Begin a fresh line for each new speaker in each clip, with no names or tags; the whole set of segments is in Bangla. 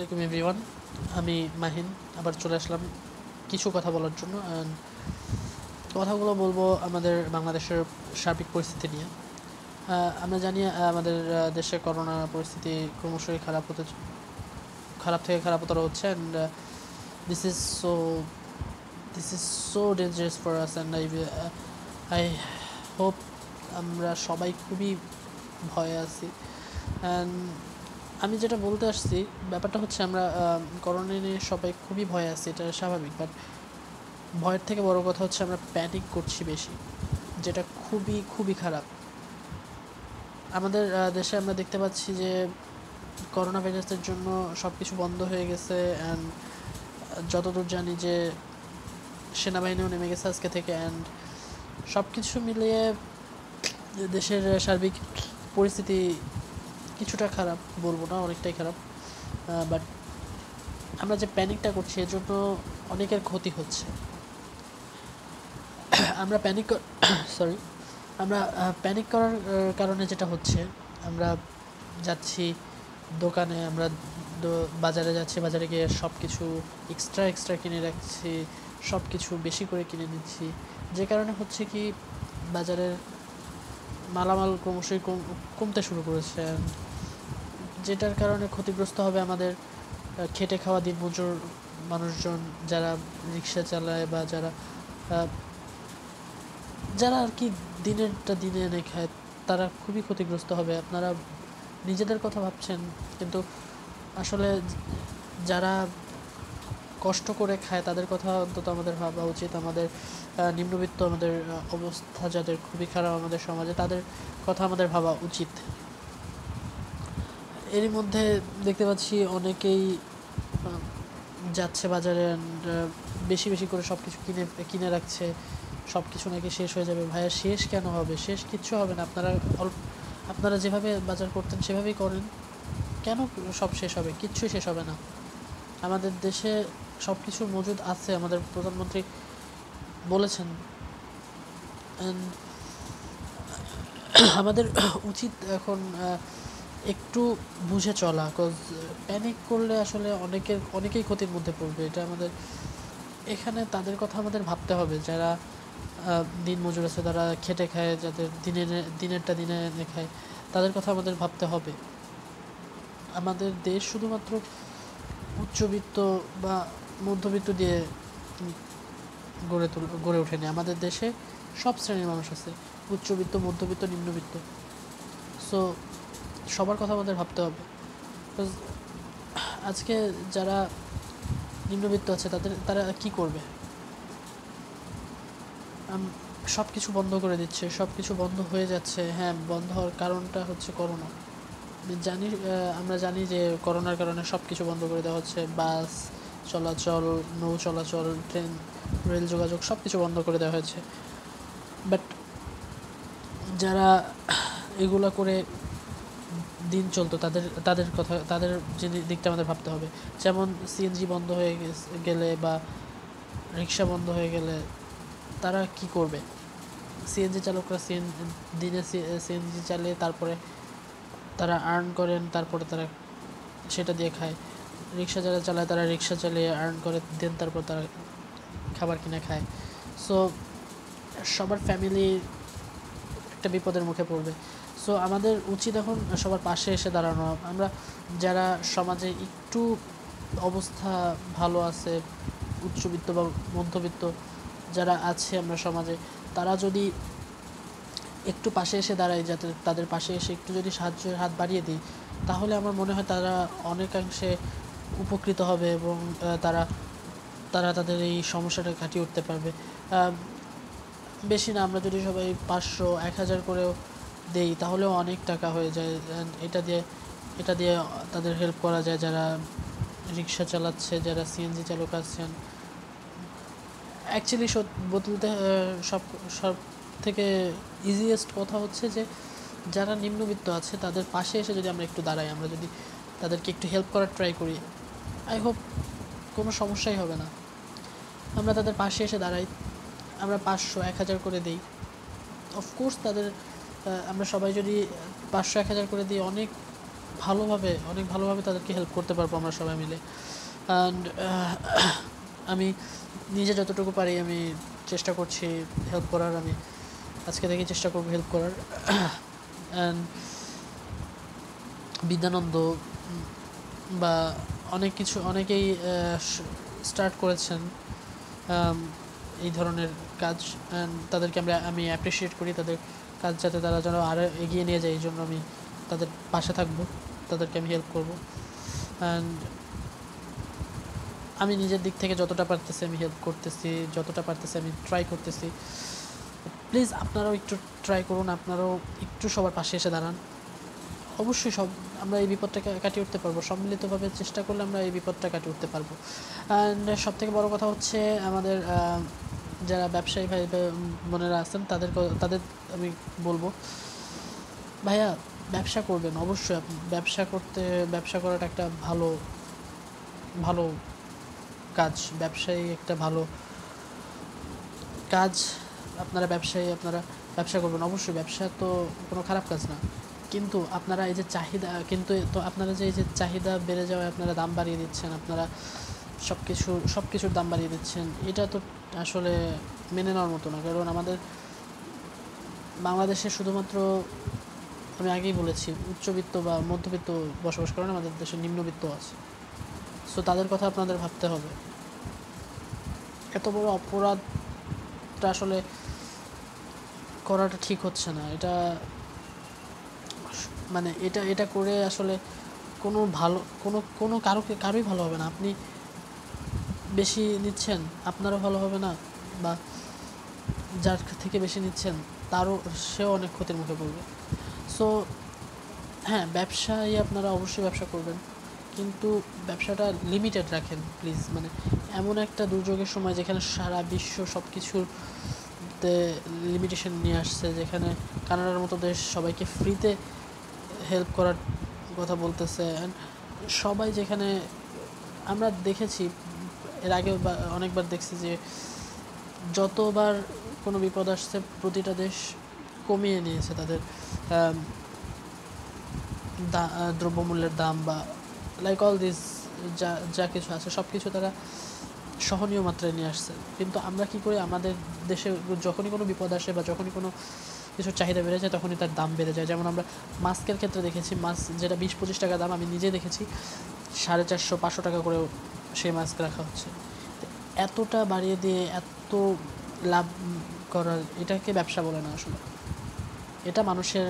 আসসালামু এভরিওয়ান, আমি মাহিন আবার চলে আসলাম কিছু কথা বলার জন্য। কথাগুলো বলবো আমাদের বাংলাদেশের সার্বিক পরিস্থিতি নিয়ে। আমরা জানি আমাদের দেশে করোনা পরিস্থিতি ক্রমশই খারাপ থেকে খারাপতর হচ্ছে। And this is so this is so dangerous for us. And I hope আমরা সবাই খুবই ভয়ে আছি। অ্যান্ড আমি যেটা বলতে আসছি, ব্যাপারটা হচ্ছে আমরা করোনা নিয়ে সবাই খুবই ভয়ে আছি, এটা স্বাভাবিক। বাট ভয়ের থেকে বড় কথা হচ্ছে আমরা প্যানিক করছি বেশি, যেটা খুবই খুবই খারাপ। আমাদের দেশে আমরা দেখতে পাচ্ছি যে করোনা ভাইরাসের জন্য সব কিছু বন্ধ হয়ে গেছে। অ্যান্ড যতদূর জানি যে সেনাবাহিনীও নেমে গেছে আজকে থেকে। অ্যান্ড সব কিছু মিলিয়ে দেশের সার্বিক পরিস্থিতি কিছুটা খারাপ, বলবো না অনেকটাই খারাপ। বাট আমরা যে প্যানিকটা করছি এর জন্য অনেকের ক্ষতি হচ্ছে। আমরা প্যানিক করার কারণে যেটা হচ্ছে, আমরা যাচ্ছি দোকানে, আমরা বাজারে যাচ্ছি, বাজারে গিয়ে সব কিছু এক্সট্রা কিনে রাখছি, সব কিছু বেশি করে কিনে নিচ্ছি, যে কারণে হচ্ছে কি বাজারের মালামাল ক্রমশই কমতে শুরু করেছে। যেটার কারণে ক্ষতিগ্রস্ত হবে আমাদের খেটে খাওয়া দিনমজুর মানুষজন, যারা রিক্সা চালায় বা যারা আর কি দিনেরটা দিনে এনে খায়, তারা খুবই ক্ষতিগ্রস্ত হবে। আপনারা নিজেদের কথা ভাবছেন, কিন্তু আসলে যারা কষ্ট করে খায় তাদের কথা অন্তত আমাদের ভাবা উচিত। আমাদের নিম্নবিত্ত, আমাদের অবস্থা যাদের খুবই খারাপ আমাদের সমাজে, তাদের কথা আমাদের ভাবা উচিত। এরই মধ্যে দেখতে পাচ্ছি অনেকেই যাচ্ছে বাজারে অ্যান্ড বেশি বেশি করে সব কিছু কিনে রাখছে। সব কিছু নাকি শেষ হয়ে যাবে। ভাইয়া, শেষ কেন হবে? শেষ কিচ্ছু হবে না। আপনারা যেভাবে বাজার করতেন সেভাবেই করেন। কেন সব শেষ হবে? কিচ্ছুই শেষ হবে না। আমাদের দেশে সব কিছু মজুদ আছে, আমাদের প্রধানমন্ত্রী বলেছেন। অ্যান্ড আমাদের উচিত এখন একটু বুঝে চলা। কজ প্যানিক করলে আসলে অনেকেই ক্ষতির মধ্যে পড়বে। এটা আমাদের এখানে তাদের কথা আমাদের ভাবতে হবে, যারা দিন মজুর আছে, তারা খেটে খায়, যাদের দিনেরটা দিনে এনে খায়, তাদের কথা আমাদের ভাবতে হবে। আমাদের দেশ শুধুমাত্র উচ্চবিত্ত বা মধ্যবিত্ত দিয়ে গড়ে ওঠেনি। আমাদের দেশে সব শ্রেণীর মানুষ আছে, উচ্চবিত্ত, মধ্যবিত্ত, নিম্নবিত্ত। সো সবার কথা আমাদের ভাবতে হবে। আজকে যারা নিম্নবিত্ত আছে তারা কি করবে? সব কিছু বন্ধ করে দিচ্ছে, সব কিছু বন্ধ হয়ে যাচ্ছে। হ্যাঁ, বন্ধ হওয়ার কারণটা হচ্ছে করোনা। আমরা জানি যে করোনার কারণে সব কিছু বন্ধ করে দেওয়া হচ্ছে। বাস চলাচল, নৌ চলাচল, ট্রেন, রেল যোগাযোগ সব কিছু বন্ধ করে দেওয়া হয়েছে। বাট যারা এগুলা করে দিন চলতো, তাদের যে দিকটা আমাদের ভাবতে হবে। যেমন সিএনজি বন্ধ হয়ে গেলে বা রিক্সা বন্ধ হয়ে গেলে তারা কি করবে? সিএনজি চালকরা দিনে সিএনজি চালিয়ে তারপরে তারা আর্ন করেন, তারপরে তারা সেটা দিয়ে খায়। রিক্সা যারা চালায় তারা রিক্সা চালিয়ে আর্ন করে দেন, তারপর তারা খাবার কিনে খায়। সো সবার ফ্যামিলি একটা বিপদের মুখে পড়বে। সো আমাদের উচিত এখন সবার পাশে এসে দাঁড়ানো। আমরা যারা সমাজে একটু অবস্থা ভালো আছে, উচ্চবিত্ত বা মধ্যবিত্ত যারা আছে আমরা সমাজে, তারা যদি একটু পাশে এসে দাঁড়ায়, যাতে তাদের পাশে এসে একটু যদি সাহায্যের হাত বাড়িয়ে দিই, তাহলে আমার মনে হয় তারা অনেকাংশে উপকৃত হবে এবং তারা তারা তাদের এই সমস্যাটা কাটিয়ে উঠতে পারবে। বেশি না, আমরা যদি সবাই 500-1000 করেও দেই তাহলেও অনেক টাকা হয়ে যায়। এটা দিয়ে তাদের হেল্প করা যায়, যারা রিক্সা চালাচ্ছে, যারা সিএনজি চালক আছেন। অ্যাকচুয়ালি বলতে সব সব থেকে ইজিয়েস্ট কথা হচ্ছে যে যারা নিম্নবিত্ত আছে তাদের পাশে এসে যদি আমরা একটু দাঁড়াই, আমরা যদি তাদেরকে একটু হেল্প করার ট্রাই করি, আই হোপ কোনো সমস্যাই হবে না। আমরা তাদের পাশে এসে দাঁড়াই, আমরা 500-1000 করে দিই। অফকোর্স আমরা সবাই যদি 500-1000 করে দিই, অনেক ভালোভাবে তাদেরকে হেল্প করতে পারবো আমরা সবাই মিলে। অ্যান্ড আমি নিজে যতটুকু পারি আমি চেষ্টা করছি হেল্প করার। আমি আজকে থেকে চেষ্টা করবো হেল্প করার। অ্যান্ড বিদ্যানন্দ বা অনেকেই স্টার্ট করেছেন এই ধরনের কাজ, অ্যান্ড তাদেরকে আমি অ্যাপ্রিসিয়েট করি। তাদের কাজ যাতে তারা যেন আরও এগিয়ে নিয়ে যায়, এই জন্য আমি তাদের পাশে থাকবো, তাদেরকে আমি হেল্প করবো। অ্যান্ড আমি নিজের দিক থেকে যতটা পারতেছি আমি হেল্প করতেছি, যতটা পারতেছি আমি ট্রাই করতেছি। প্লিজ আপনারাও একটু ট্রাই করুন, আপনারাও একটু সবার পাশে এসে দাঁড়ান। অবশ্যই আমরা এই বিপদটা কাটিয়ে উঠতে পারবো, সম্মিলিতভাবে চেষ্টা করলে আমরা এই বিপদটা কাটিয়ে উঠতে পারবো। অ্যান্ড সবথেকে বড় কথা হচ্ছে আমাদের যারা ব্যবসায়ী ভাই বোনেরা আছেন তাদের আমি বলবো, ভাইয়া ব্যবসা করবেন অবশ্যই। ব্যবসা করাটা একটা ভালো কাজ, ব্যবসায়ী একটা ভালো কাজ। আপনারা ব্যবসা করবেন অবশ্যই, ব্যবসা তো কোনো খারাপ কাজ না। কিন্তু আপনারা এই যে চাহিদা বেড়ে যাওয়ায় আপনারা দাম বাড়িয়ে দিচ্ছেন, আপনারা সব কিছুর দাম বাড়িয়ে দিচ্ছেন, এটা তো আসলে মেনে নেওয়ার মতো না। কারণ আমাদের বাংলাদেশে শুধুমাত্র, আমি আগেই বলেছি, উচ্চবিত্ত বা মধ্যবিত্ত বসবাস করেন, আমাদের দেশে নিম্নবিত্ত আছে। সো তাদের কথা আপনাদের ভাবতে হবে। এত বড় অপরাধটা আসলে করাটা ঠিক হচ্ছে না। এটা করে আসলে কারোই ভালো হবে না। আপনি বেশি নিচ্ছেন, আপনারও ভালো হবে না, বা যার থেকে বেশি নিচ্ছেন সেও অনেক ক্ষতির মুখে পড়বে। সো হ্যাঁ, আপনারা অবশ্যই ব্যবসা করবেন, কিন্তু ব্যবসাটা লিমিটেড রাখেন প্লিজ। এমন একটা দুর্যোগের সময় যেখানে সারা বিশ্ব সব কিছুতে লিমিটেশন নিয়ে আসছে, যেখানে কানাডার মতো দেশ সবাইকে ফ্রিতে হেল্প করার কথা বলতেছে, অ্যান্ড সবাই, যেখানে আমরা দেখেছি এর আগেও অনেকবার দেখছি যে যতবার কোনো বিপদ আসছে প্রতিটা দেশ কমিয়ে নিয়েছে তাদের দ্রব্যমূল্যের দাম, বা লাইক অল দিস যা কিছু আছে সব কিছু তারা সহনীয় মাত্রায় নিয়ে আসছে। কিন্তু আমরা কি করি, আমাদের দেশে যখনই কোনো বিপদ আসে বা যখনই কোনো কিছুর চাহিদা বেড়ে যায় তখনই তার দাম বেড়ে যায়। যেমন আমরা মাস্কের ক্ষেত্রে দেখেছি, মাস্ক যেটা 20-25 টাকা দাম, আমি নিজে দেখেছি 450-500 টাকা করেও সেই মাস্ক রাখা হচ্ছে। এতটা বাড়িয়ে দিয়ে এত লাভ করার, এটাকে ব্যবসা বলে না আসলে। এটা মানুষের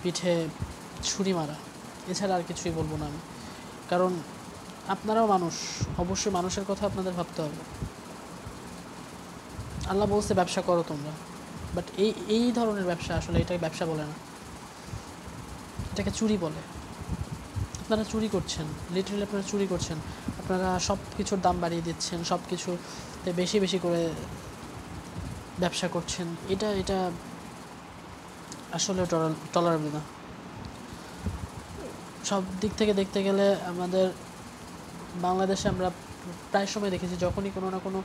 পিঠে ছুরি মারা, এছাড়া আর কিছুই বলবো না আমি। কারণ আপনারাও মানুষ, অবশ্যই মানুষের কথা আপনাদের ভাবতে হবে। আল্লাহ বলছে ব্যবসা করো তোমরা, বাট এই ধরনের ব্যবসা আসলে এটাকে ব্যবসা বলে না, এটাকে চুরি বলে। আপনারা চুরি করছেন, লিটারালি আপনারা চুরি করছেন। আপনারা সব কিছুর দাম বাড়িয়ে দিচ্ছেন, সব কিছুতে বেশি বেশি করে ব্যবসা করছেন। এটা আসলে টলারেবল না। সব দিক থেকে দেখতে গেলে আমাদের বাংলাদেশে আমরা প্রায় সময় দেখেছি যখনই কোনো না কোনো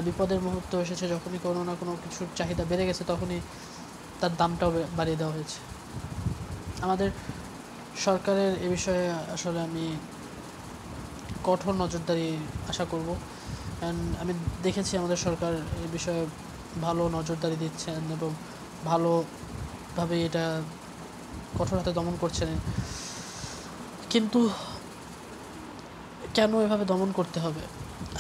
বিপদের মুহূর্ত এসেছে, যখনই কোনো না কোনো কিছুর চাহিদা বেড়ে গেছে, তখনই তার দামটাও বাড়িয়ে দেওয়া হয়েছে। আমাদের সরকারের এ বিষয়ে আসলে আমি কঠোর নজরদারি আশা করব। অ্যান্ড আমি দেখেছি আমাদের সরকার এই বিষয়ে ভালো নজরদারি দিচ্ছেন এবং ভালোভাবে এটা কঠোর হাতে দমন করছেন। কিন্তু কেন এভাবে দমন করতে হবে?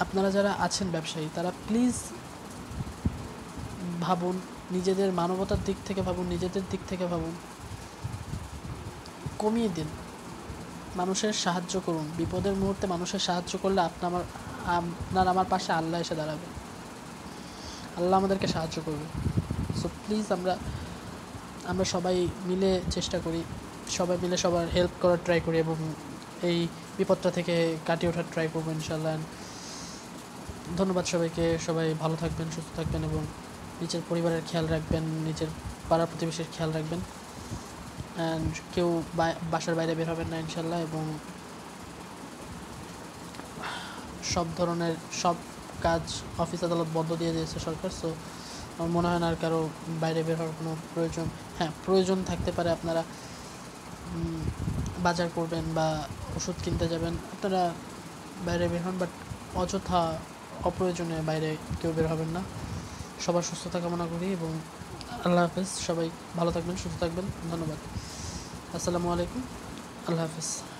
আপনারা যারা আছেন ব্যবসায়ী, তারা প্লিজ ভাবুন, নিজেদের মানবতার দিক থেকে ভাবুন, নিজেদের দিক থেকে ভাবুন, কমিয়ে দিন, মানুষের সাহায্য করুন। বিপদের মুহূর্তে মানুষের সাহায্য করলে আপনার আমার পাশে আল্লাহ এসে দাঁড়াবে, আল্লাহ আমাদেরকে সাহায্য করবে। সো প্লিজ আমরা সবাই মিলে চেষ্টা করি, সবাই মিলে সবার হেল্প করার ট্রাই করি এবং এই বিপদটা থেকে কাটিয়ে ওঠার ট্রাই করবো ইনশাআল্লাহ। ধন্যবাদ সবাইকে। সবাই ভালো থাকবেন, সুস্থ থাকবেন এবং নিজের পরিবারের খেয়াল রাখবেন, নিজের পাড়া প্রতিবেশীর খেয়াল রাখবেন। অ্যান্ড কেউ বাসার বাইরে বের হবেন না ইনশাআল্লাহ। এবং সব কাজ, অফিস আদালত বন্ধ দিয়ে দিয়েছে সরকার। সো আমার মনে হয় না আর কারো বাইরে বের হওয়ার কোনো প্রয়োজন। হ্যাঁ, প্রয়োজন থাকতে পারে, আপনারা বাজার করবেন বা ওষুধ কিনতে যাবেন, আপনারা বাইরে বের হন, বাট অযথা অপ্রয়োজনে বাইরে কেউ বের হবেন না। সবার সুস্থতা কামনা করি এবং আল্লাহ হাফেজ। সবাই ভালো থাকবেন, সুস্থ থাকবেন। ধন্যবাদ। আসসালামু আলাইকুম। আল্লাহ হাফেজ।